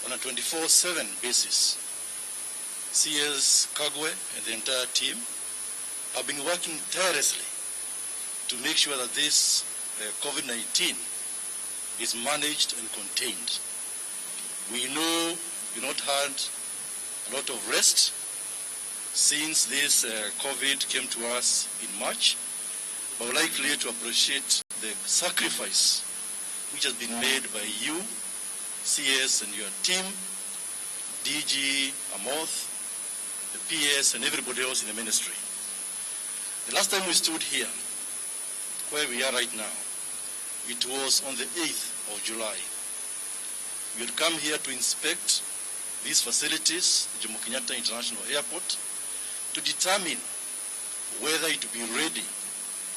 on a 24/7 basis. CS Kagwe and the entire team have been working tirelessly to make sure that this COVID-19 is managed and contained. We know we've not had a lot of rest since this COVID came to us in March, but we'd like really to appreciate the sacrifice which has been made by you, CS and your team, DG Amoth, the PS and everybody else in the ministry. The last time we stood here, where we are right now, it was on the 8th of July. We had come here to inspect these facilities, Jomo Kenyatta International Airport, to determine whether it will be ready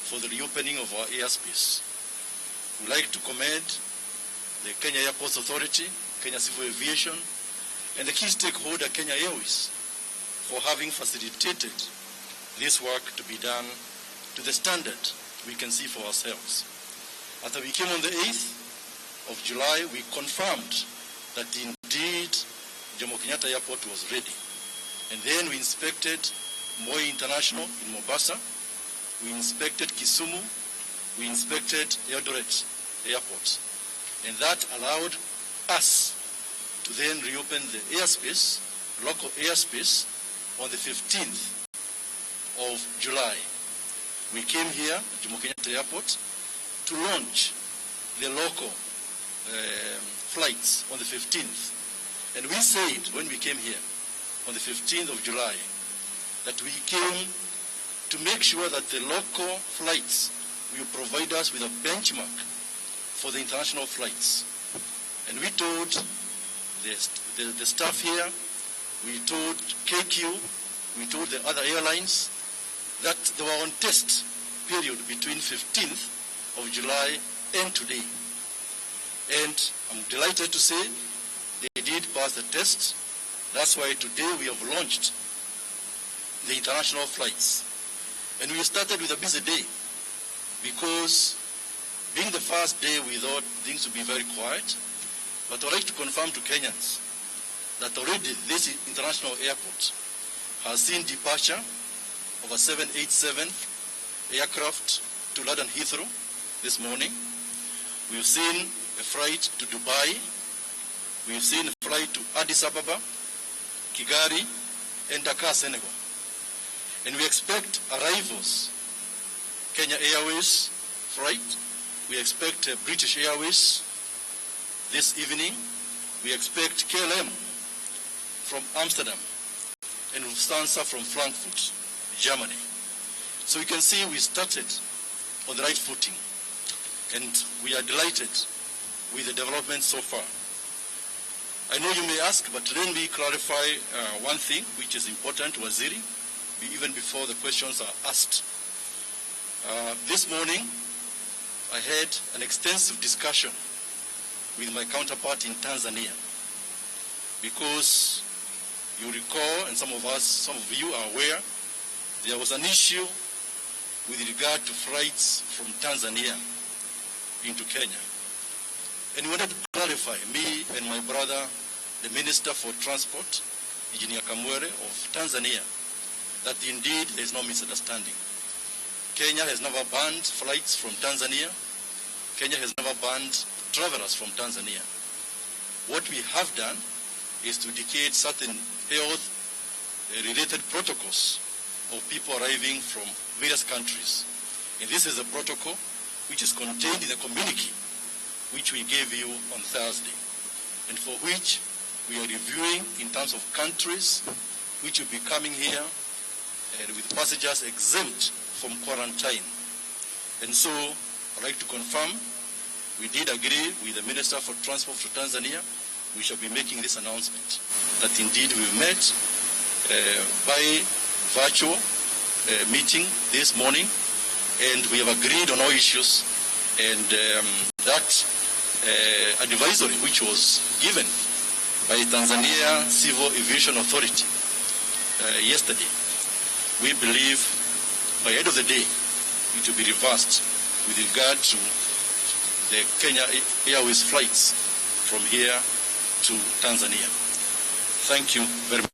for the reopening of our airspace. We'd like to commend the Kenya Airports Authority, Kenya Civil Aviation, and the key stakeholder, Kenya Airways, for having facilitated this work to be done to the standard we can see for ourselves. After we came on the 8th of July, we confirmed that indeed Jomo Kenyatta Airport was ready. And then we inspected Moi International in Mombasa, we inspected Kisumu, we inspected Eldoret Airport. And that allowed us to then reopen the airspace, local airspace, on the 15th of July. We came here at Jomo Kenyatta Airport to launch the local flights on the 15th. And we said when we came here on the 15th of July that we came to make sure that the local flights will provide us with a benchmark for the international flights. And we told the staff here, we told KQ, we told the other airlines that they were on test period between 15th of July and today. And I'm delighted to say they did pass the test. That's why today we have launched the international flights. And we started with a busy day because being the first day we thought things would be very quiet. But I'd like to confirm to Kenyans that already this international airport has seen departure of a 787 aircraft to London Heathrow this morning. We've seen a flight to Dubai. We've seen a flight to Addis Ababa, Kigali, and Dakar, Senegal. And we expect arrivals, Kenya Airways flight. We expect British Airways this evening. We expect KLM from Amsterdam and Lufthansa from Frankfurt, Germany. So you can see we started on the right footing, and we are delighted with the development so far. I know you may ask, but let me clarify one thing which is important, Waziri, even before the questions are asked. This morning, I had an extensive discussion with my counterpart in Tanzania, because you recall, and some of you are aware, there was an issue with regard to flights from Tanzania into Kenya. And we wanted to clarify, me and my brother, the Minister for Transport, Engineer Kamwere of Tanzania, that indeed there is no misunderstanding. Kenya has never banned flights from Tanzania. Kenya has never banned travelers from Tanzania. What we have done is to indicate certain health-related protocols of people arriving from various countries. And this is a protocol which is contained in the communique which we gave you on Thursday, and for which we are reviewing in terms of countries which will be coming here and with passengers exempt from quarantine. And so I'd like to confirm we did agree with the Minister for Transport for Tanzania. We shall be making this announcement that indeed we've met by virtual meeting this morning, and we have agreed on all issues, and that advisory which was given by Tanzania Civil Aviation Authority yesterday, we believe by the end of the day it will be reversed with regard to the Kenya Airways flights from here to Tanzania. Thank you very much.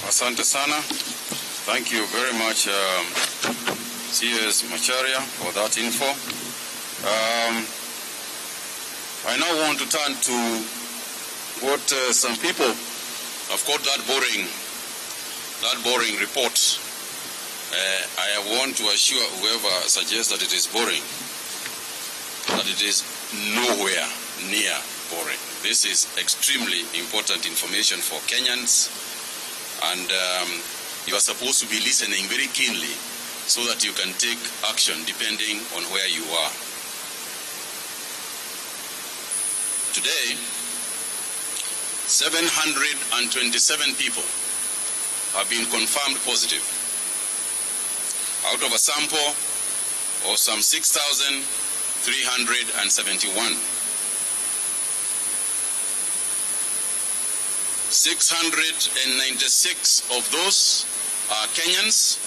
Asante sana. Thank you very much, CS Macharia, for that info. I now want to turn to what some people have called that boring report. I want to assure whoever suggests that it is boring, that it is nowhere near boring. This is extremely important information for Kenyans, and you are supposed to be listening very keenly so that you can take action depending on where you are. Today, 727 people have been confirmed positive out of a sample of some 6,371. 696 of those are Kenyans,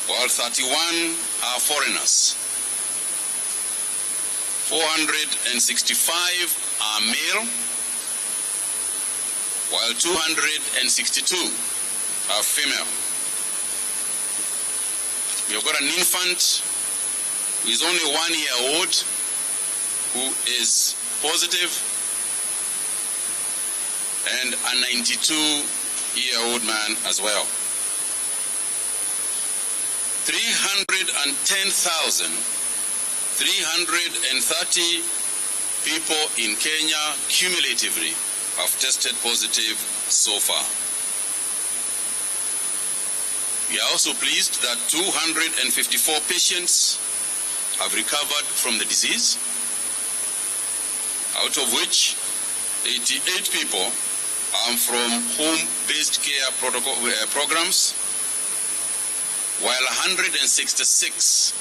while 31 are foreigners. 465 are male, while 262 are female. We have got an infant who is only 1 year old who is positive, and a 92-year-old man as well. 310,330 people in Kenya cumulatively have tested positive so far. We are also pleased that 254 patients have recovered from the disease, out of which 88 people are from home-based care programs, while 166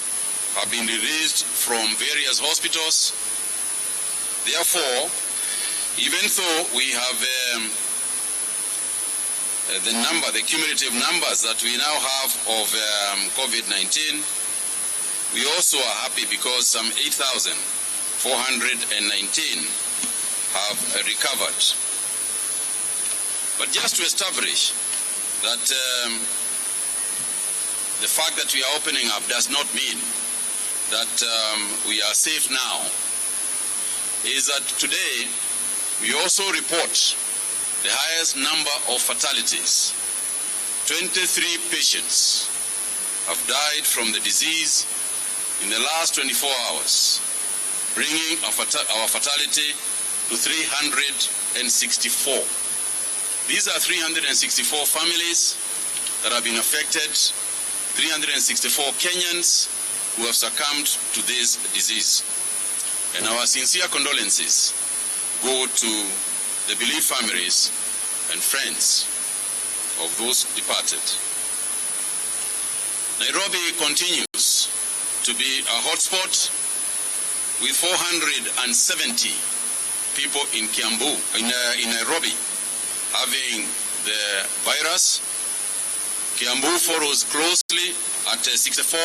have been released from various hospitals. Therefore, even though we have the cumulative numbers that we now have of COVID-19, we also are happy because some 8,419 have recovered. But just to establish that the fact that we are opening up does not mean that we are safe now, is that today we also report the highest number of fatalities. 23 patients have died from the disease in the last 24 hours, bringing our fatality to 364. These are 364 families that have been affected, 364 Kenyans who have succumbed to this disease. And our sincere condolences go to the bereaved families and friends of those departed. Nairobi continues to be a hotspot with 470 people in Kiambu, in Nairobi, having the virus. Kiambu follows closely at 64.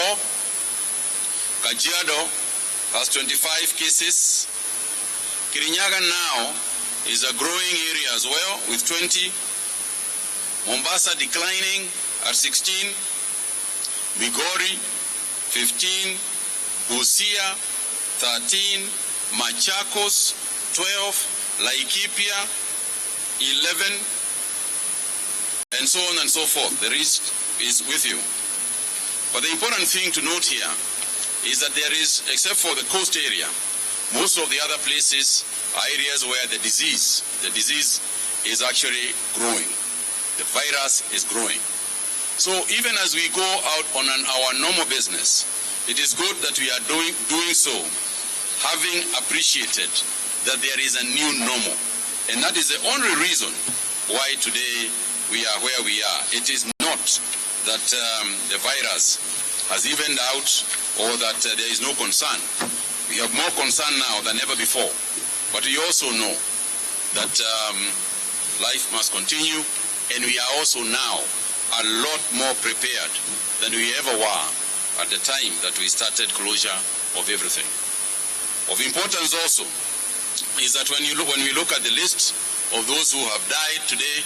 Kajiado has 25 cases. Kirinyaga now is a growing area as well with 20. Mombasa declining at 16. Migori 15. Busia 13. Machakos 12. Laikipia 11, and so on and so forth. The list is with you. But the important thing to note here is that there is, except for the coast area, most of the other places are areas where the disease is actually growing. The virus is growing. So even as we go out on our normal business, it is good that we are doing so, having appreciated that there is a new normal. And that is the only reason why today we are where we are. It is not that the virus has evened out or that there is no concern. We have more concern now than ever before. But we also know that life must continue and we are also now a lot more prepared than we ever were at the time that we started closure of everything. Of importance also is that when we look at the list of those who have died today,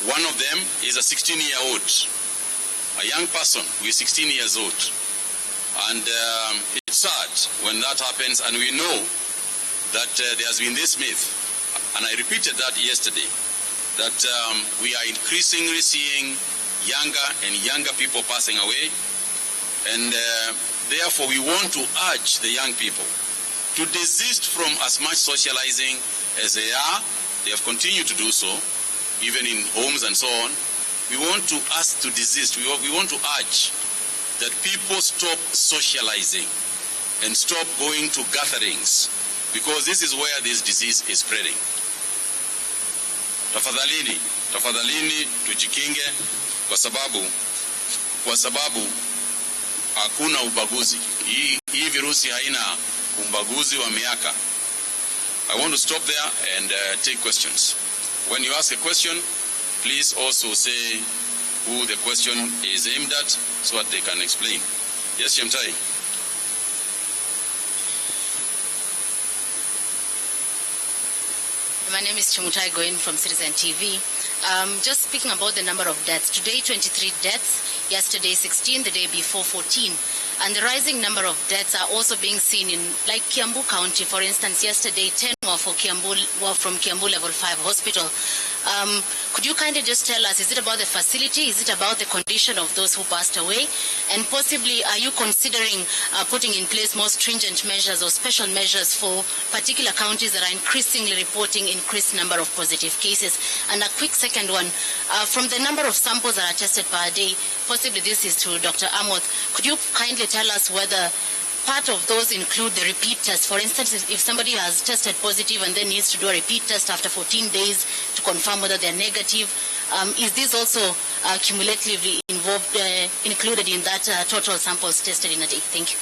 one of them is a 16-year-old, a young person who is 16 years old. And it's sad when that happens, and we know that there has been this myth, and I repeated that yesterday, that we are increasingly seeing younger and younger people passing away, and therefore we want to urge the young people to desist from as much socializing as they are. They have continued to do so, even in homes and so on. We want to ask to desist. We want to urge that people stop socializing and stop going to gatherings, because this is where this disease is spreading. Tafadhalini tujikinge kwa sababu hakuna ubaguzi. Hii virusi haina ubaguzi wa miaka. I want to stop there and take questions. When you ask a question, please also say who the question is aimed at so that they can explain. Yes, Shemtai. My name is Chemutai Goin from Citizen TV. Just speaking about the number of deaths. Today, 23 deaths. Yesterday, 16. The day before, 14. And the rising number of deaths are also being seen in, like Kiambu County, for instance. Yesterday, 10 were from Kiambu Level 5 Hospital. Could you kindly just tell us, is it about the facility? Is it about the condition of those who passed away? And possibly, are you considering putting in place more stringent measures or special measures for particular counties that are increasingly reporting increased number of positive cases? And a quick second one, from the number of samples that are tested per day, possibly this is to Dr. Amoth, could you kindly tell us whether part of those include the repeat test? For instance, if somebody has tested positive and then needs to do a repeat test after 14 days to confirm whether they're negative, is this also cumulatively included in that total samples tested in a day? Thank you.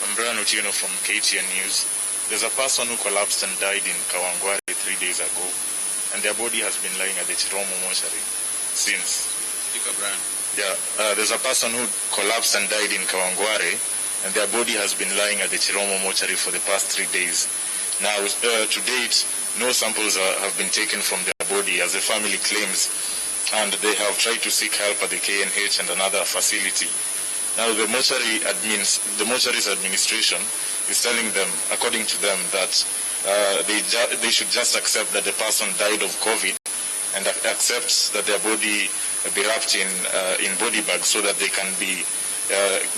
I'm Brian Otieno from KTN News. There's a person who collapsed and died in Kawangware 3 days ago, and their body has been lying at the Chiromo mortuary since. There's a person who collapsed and died in Kawangware, and their body has been lying at the Chiromo mortuary for the past 3 days. Now, to date, no samples have been taken from their body, as the family claims, and they have tried to seek help at the KNH and another facility. Now, the mortuary's administration is telling them, according to them, that they should just accept that the person died of COVID and accept that their body be wrapped in body bags so that they can be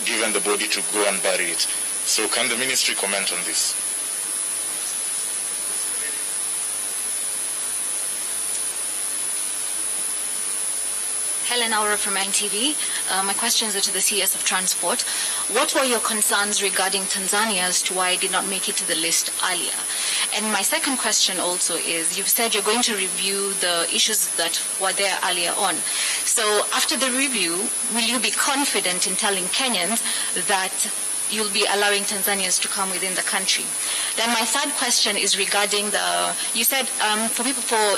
given the body to go and bury it. So can the ministry comment on this? Helen Aura from NTV. My questions are to the CS of Transport. What were your concerns regarding Tanzania as to why it did not make it to the list earlier? And my second question also is, you've said you're going to review the issues that were there earlier on. So after the review, will you be confident in telling Kenyans that you'll be allowing Tanzanians to come within the country? Then my third question is regarding you said for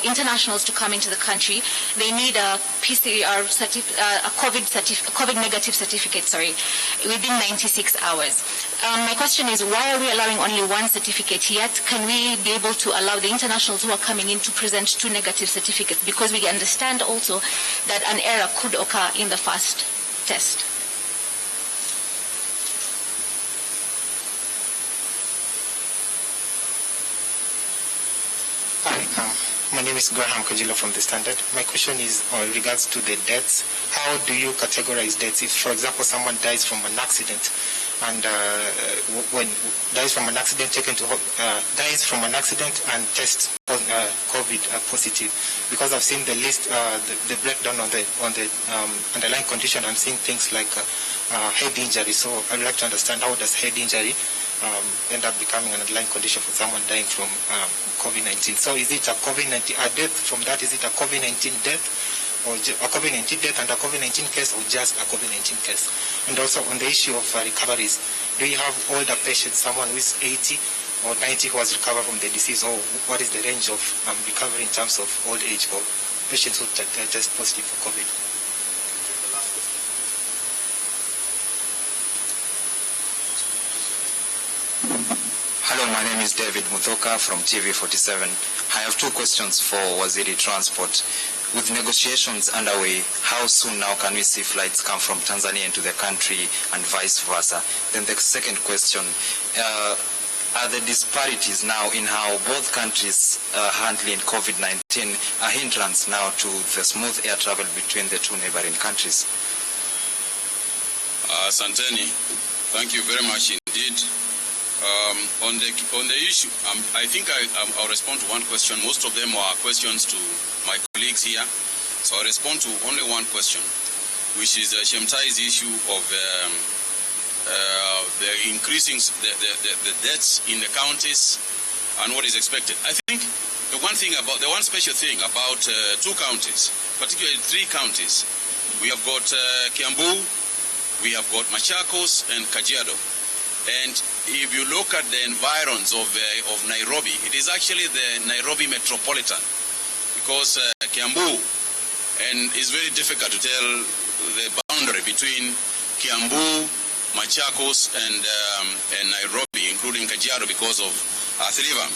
internationals to come into the country, they need a PCR a COVID negative certificate, within 96 hours. My question is, why are we allowing only one certificate yet? Can we be able to allow the internationals who are coming in to present 2 negative certificates? Because we understand also that an error could occur in the first test. My name is Graham Kajila from The Standard. My question is in regards to the deaths. How do you categorize deaths? If, for example, someone dies from an accident, and when dies from an accident and tests COVID positive, because I've seen the list, the breakdown on the underlying condition, I'm seeing things like head injury. So I'd like to understand, how does head injury end up becoming an underlying condition for someone dying from COVID-19? So is it a COVID-19 death from that? Is it a COVID-19 death, or a COVID-19 death and a COVID-19 case, or just a COVID-19 case? And also on the issue of recoveries, do you have older patients, someone who is 80 or 90 who has recovered from the disease, or what is the range of recovery in terms of old age for patients who test positive for COVID? Hello, my name is David Muthoka from TV47. I have two questions for Waziri Transport. With negotiations underway, how soon now can we see flights come from Tanzania into the country and vice versa? Then the second question, are the disparities now in how both countries are handling COVID-19 a hindrance now to the smooth air travel between the two neighboring countries? Santeni, thank you very much indeed. On the issue, I think I'll respond to one question. Most of them are questions to my colleagues here. So I'll respond to only one question, which is Shemtai's issue of the increasing the deaths in the counties and what is expected. I think the one special thing about two counties, particularly three counties, we have got Kiambu, we have got Machakos and Kajiado. And if you look at the environs of Nairobi, it is actually the Nairobi metropolitan, because Kiambu, and it's very difficult to tell the boundary between Kiambu, Machakos, and Nairobi, including Kajiado, because of Athi River.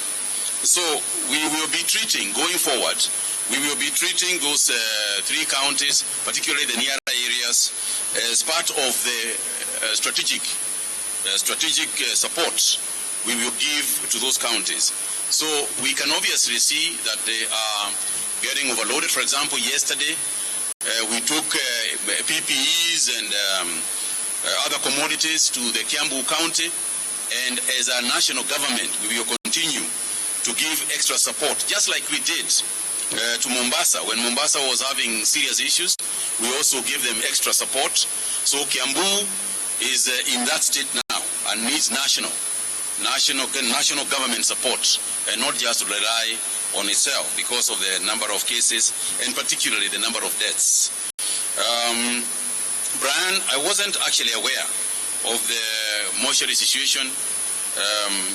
So we will be treating, going forward, we will be treating those three counties, particularly the nearer areas, as part of the strategic support we will give to those counties. So we can obviously see that they are getting overloaded. For example, yesterday we took PPEs and other commodities to the Kiambu County, and as a national government we will continue to give extra support, just like we did to Mombasa. When Mombasa was having serious issues, we also give them extra support. So Kiambu is in that state now and needs national government support, and not just rely on itself because of the number of cases and particularly the number of deaths. Brian, I wasn't actually aware of the mortuary situation.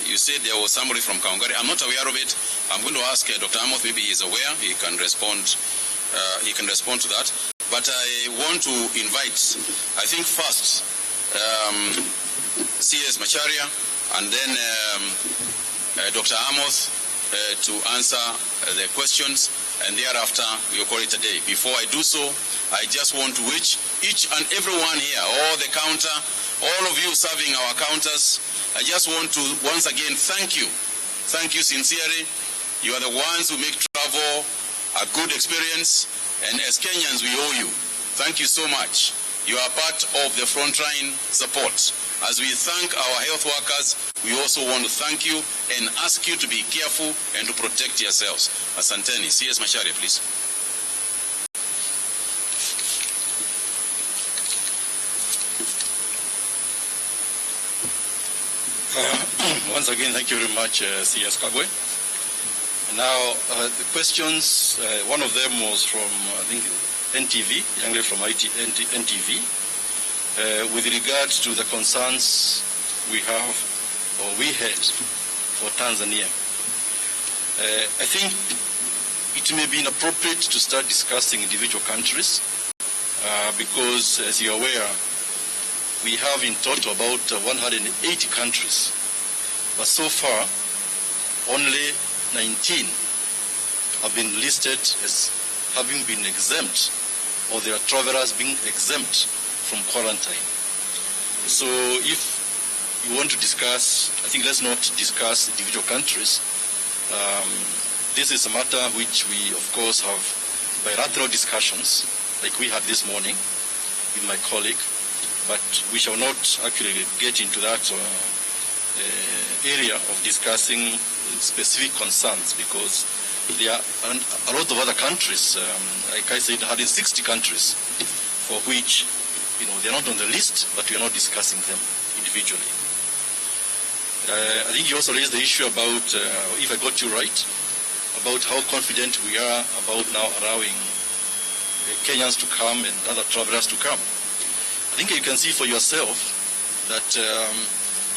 You said there was somebody from Kawangware. I'm not aware of it. I'm going to ask Dr. Amoth, maybe he's aware. He can respond to that. But I want to invite, I think first, CS Macharia, and then Dr. Amoth to answer the questions, and thereafter we'll call it a day. Before I do so, I just want to wish each and everyone here, all the counter, all of you serving our counters, I just want to once again thank you. Thank you sincerely. You are the ones who make travel a good experience, and as Kenyans we owe you. Thank you so much. You are part of the frontline support. As we thank our health workers, we also want to thank you and ask you to be careful and to protect yourselves. Asanteni. CS Macharia, please. Once again, thank you very much, CS Kagwe. Now, the questions, one of them was from, I think, NTV, young lady from NTV, with regards to the concerns we have, or we had, for Tanzania. I think it may be inappropriate to start discussing individual countries, because, as you're aware, we have in total about 180 countries, but so far, only 19 have been listed as having been exempt, or their travelers being exempt from quarantine. So if you want to discuss, I think let's not discuss individual countries. This is a matter which we, of course, have bilateral discussions, like we had this morning with my colleague, but we shall not actually get into that area of discussing specific concerns, because there are a lot of other countries, like I said, 160 countries, for which, they're not on the list, but we are not discussing them individually. I think you also raised the issue about, if I got you right, about how confident we are about now allowing Kenyans to come and other travelers to come. I think you can see for yourself that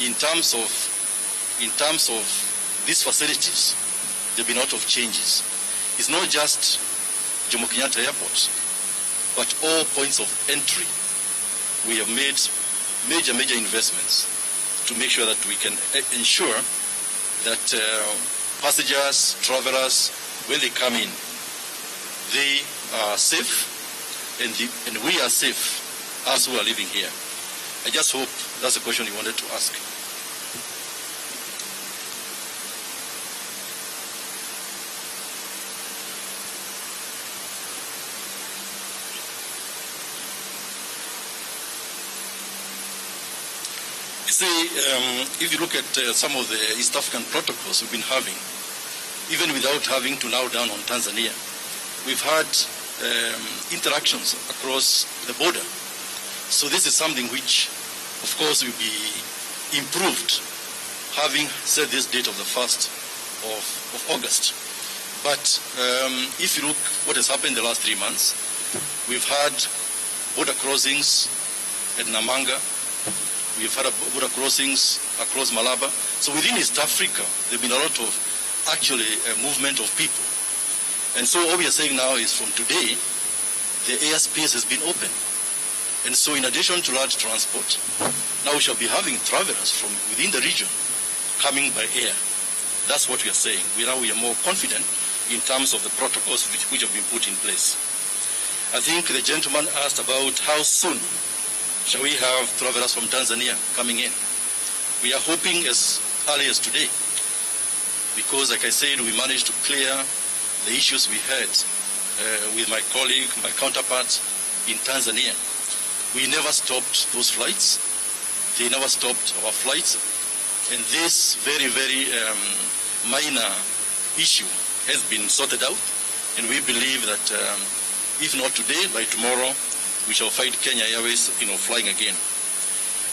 in terms of these facilities, there have been a lot of changes. It's not just Jomo Kenyatta Airport, but all points of entry. We have made major investments to make sure that we can ensure that passengers, travelers, when they come in, they are safe, and we are safe, us who are living here. I just hope that's the question you wanted to ask. You see, if you look at some of the East African protocols we've been having, even without having to now down on Tanzania, we've had interactions across the border. So this is something which, of course, will be improved, having set this date of the 1st of August. But if you look what has happened in the last 3 months, we've had border crossings at Namanga, we've had border crossings across Malaba. So within East Africa, there have been a lot of actually movement of people. And so what we are saying now is from today, the airspace has been open. And so in addition to large transport, now we shall be having travelers from within the region coming by air. That's what we are saying. We are more confident in terms of the protocols which have been put in place. I think the gentleman asked about how soon shall we have travelers from Tanzania coming in. We are hoping as early as today, because like I said, we managed to clear the issues we had with my colleague, my counterpart in Tanzania. We never stopped those flights. They never stopped our flights. And this very minor issue has been sorted out. And we believe that if not today, by tomorrow, we shall find Kenya Airways, flying again.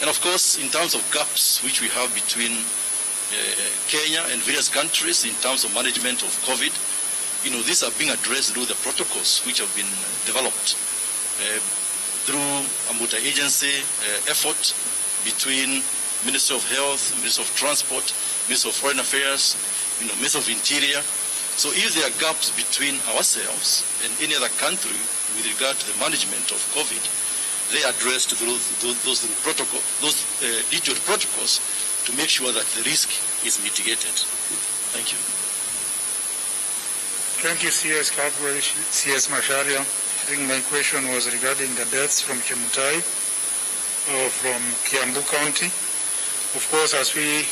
And of course, in terms of gaps which we have between Kenya and various countries in terms of management of COVID, these are being addressed through the protocols which have been developed through a multi-agency effort between Ministry of Health, Ministry of Transport, Ministry of Foreign Affairs, Ministry of Interior. So if there are gaps between ourselves and any other country with regard to the management of COVID, they are addressed through those detailed protocols to make sure that the risk is mitigated. Thank you. Thank you, CS Kagwe, CS Macharia. I think my question was regarding the deaths from Chemutai, from Kiambu County. Of course, as we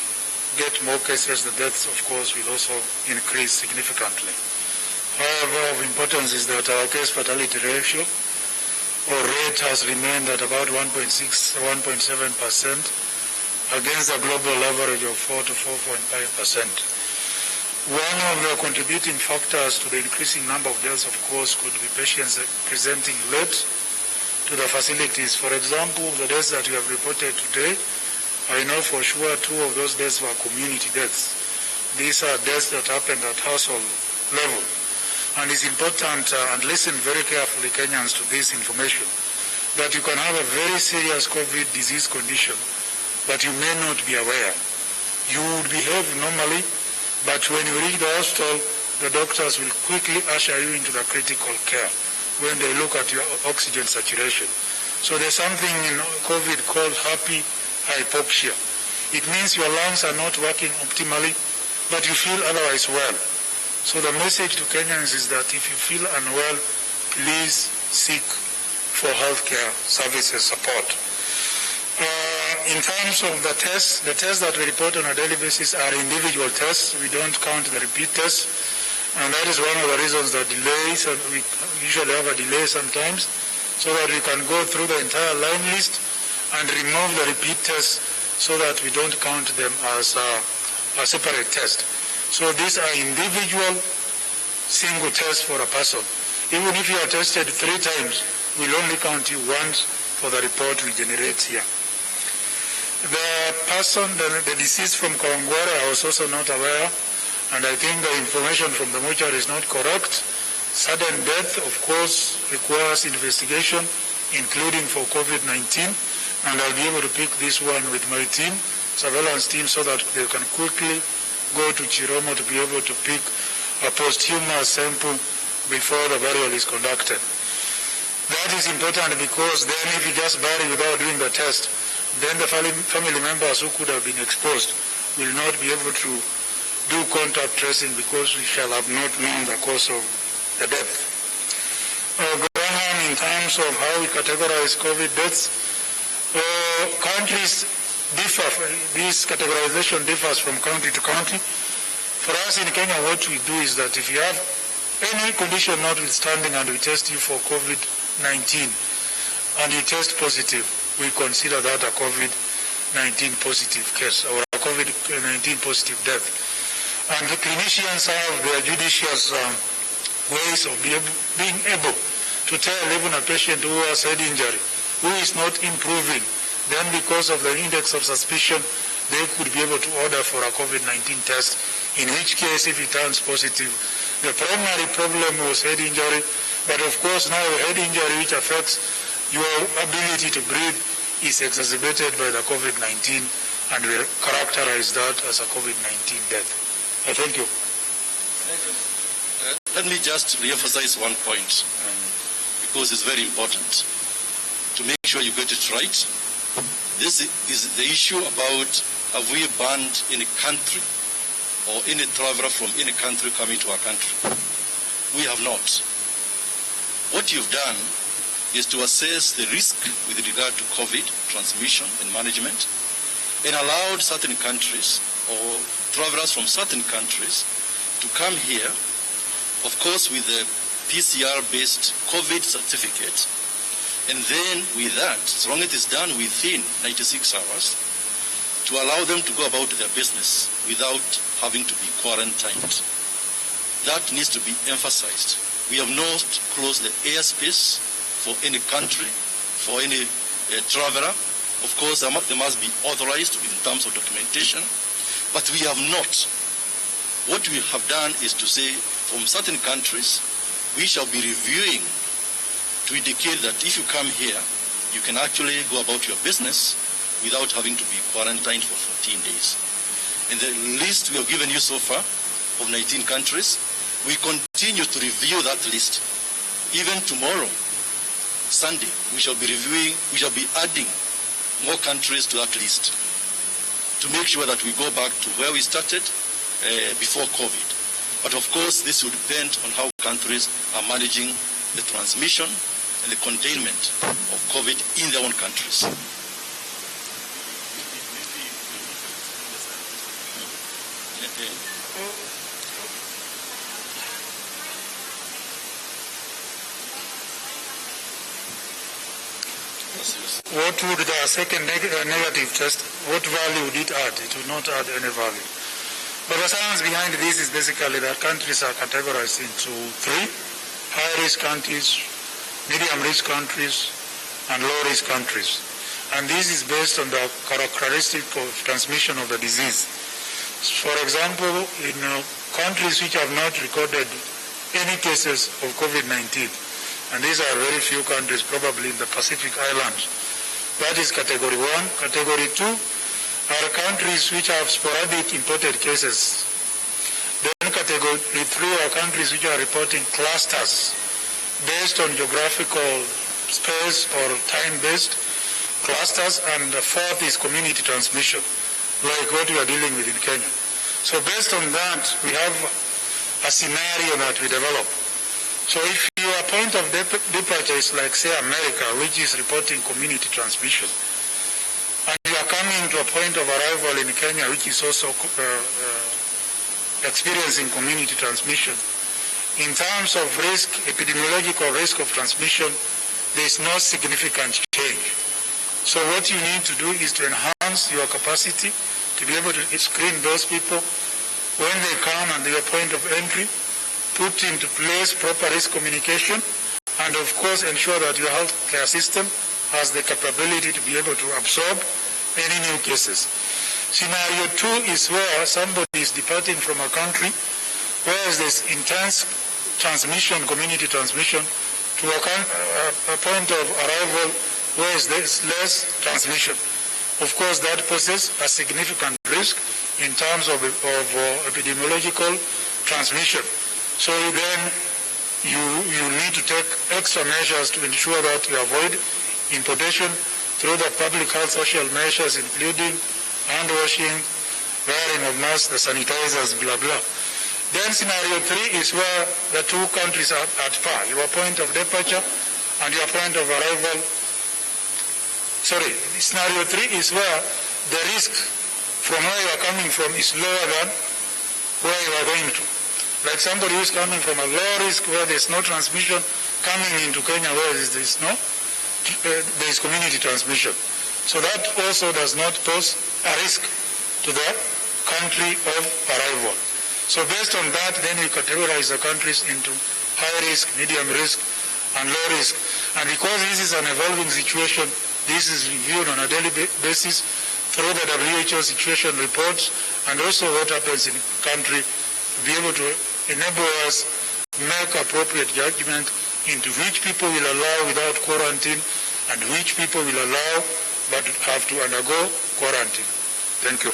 get more cases, the deaths, of course, will also increase significantly. However, of importance is that our case fatality ratio or rate has remained at about 1.6, 1.7% against a global average of 4 to 4.5%. One of the contributing factors to the increasing number of deaths, of course, could be patients presenting late to the facilities. For example, the deaths that you have reported today, I know for sure 2 of those deaths were community deaths. These are deaths that happened at household level. And it's important, and listen very carefully, Kenyans, to this information, that you can have a very serious COVID disease condition, but you may not be aware. You would behave normally, but when you reach the hospital, the doctors will quickly usher you into the critical care when they look at your oxygen saturation. So there's something in COVID called happy hypoxia. It means your lungs are not working optimally, but you feel otherwise well. So the message to Kenyans is that if you feel unwell, please seek for healthcare services support. In terms of the tests that we report on a daily basis are individual tests. We don't count the repeat tests. And that is one of the reasons that delays, and we usually have a delay sometimes, so that we can go through the entire line list and remove the repeat tests so that we don't count them as a separate test. So these are individual single tests for a person. Even if you are tested 3 times, we'll only count you once for the report we generate here. The deceased from Kawangware, I was also not aware, and I think the information from the mortuary is not correct. Sudden death, of course, requires investigation, including for COVID-19, and I'll be able to pick this one with my team, surveillance team, so that they can quickly go to Chiromo to be able to pick a posthumous sample before the burial is conducted. That is important because then if you just bury without doing the test, then the family members who could have been exposed will not be able to do contact tracing because we shall have not known the cause of the death. Graham, in terms of how we categorize COVID deaths, countries differ. This categorization differs from country to country. For us in Kenya, what we do is that if you have any condition notwithstanding and we test you for COVID-19 and you test positive, we consider that a COVID-19 positive case or a COVID-19 positive death. And the clinicians have their judicious ways of being able to tell even a patient who has head injury, who is not improving, then because of the index of suspicion, they could be able to order for a COVID-19 test, in which case if it turns positive, the primary problem was head injury, but of course now head injury which affects your ability to breathe is exacerbated by the COVID-19, and we characterize that as a COVID-19 death. I thank you. Let me just re-emphasize one point, because it's very important to make sure you get it right. This is the issue about have we banned any country or any traveler from any country coming to our country. We have not. What you've done is to assess the risk with regard to COVID transmission and management, and allowed certain countries or travelers from certain countries to come here, of course with a PCR-based COVID certificate, and then with that, as long as it is done within 96 hours, to allow them to go about their business without having to be quarantined. That needs to be emphasized. We have not closed the airspace for any country, for any traveler. Of course, they must be authorized in terms of documentation, but we have not. What we have done is to say, from certain countries, we shall be reviewing to indicate that if you come here, you can actually go about your business without having to be quarantined for 14 days. In the list we have given you so far of 19 countries, we continue to review that list. Even tomorrow, Sunday, we shall be reviewing, we shall be adding more countries to that list to make sure that we go back to where we started before COVID. But of course, this will depend on how countries are managing the transmission and the containment of COVID in their own countries. What would the second negative test, what value would it add? It would not add any value. But the science behind this is basically that countries are categorized into three: high-risk countries, medium-risk countries, and low-risk countries. And this is based on the characteristic of transmission of the disease. For example, in countries which have not recorded any cases of COVID-19, and these are very few countries, probably in the Pacific Islands, that is category 1. Category 2 are countries which have sporadic imported cases. Then category 3 are countries which are reporting clusters based on geographical space or time-based clusters, and the fourth is community transmission, like what we are dealing with in Kenya. So based on that, we have a scenario that we develop. So if your point of departure is like, say, America, which is reporting community transmission, and you are coming to a point of arrival in Kenya, which is also experiencing community transmission, in terms of risk, epidemiological risk of transmission, there is no significant change. So what you need to do is to enhance your capacity to be able to screen those people when they come at their point of entry, put into place proper risk communication, and of course ensure that your healthcare system has the capability to be able to absorb any new cases. Scenario 2 is where somebody is departing from a country where there's intense transmission, community transmission, to a point of arrival where there's less transmission. Of course, that poses a significant risk in terms of epidemiological transmission. So then you need to take extra measures to ensure that you avoid importation through the public health social measures, including hand washing, wearing of masks, the sanitizers, blah, blah. Then scenario 3 is where the two countries are at par, your point of departure and your point of arrival. Sorry, scenario 3 is where the risk from where you are coming from is lower than where you are going to. Like somebody who is coming from a low risk where there's no transmission coming into Kenya where there is community transmission. So that also does not pose a risk to the country of arrival. So based on that, then we categorize the countries into high risk, medium risk, and low risk. And because this is an evolving situation, this is reviewed on a daily basis through the WHO situation reports and also what happens in the country to be able to enable us make appropriate judgment into which people will allow without quarantine and which people will allow but have to undergo quarantine. Thank you.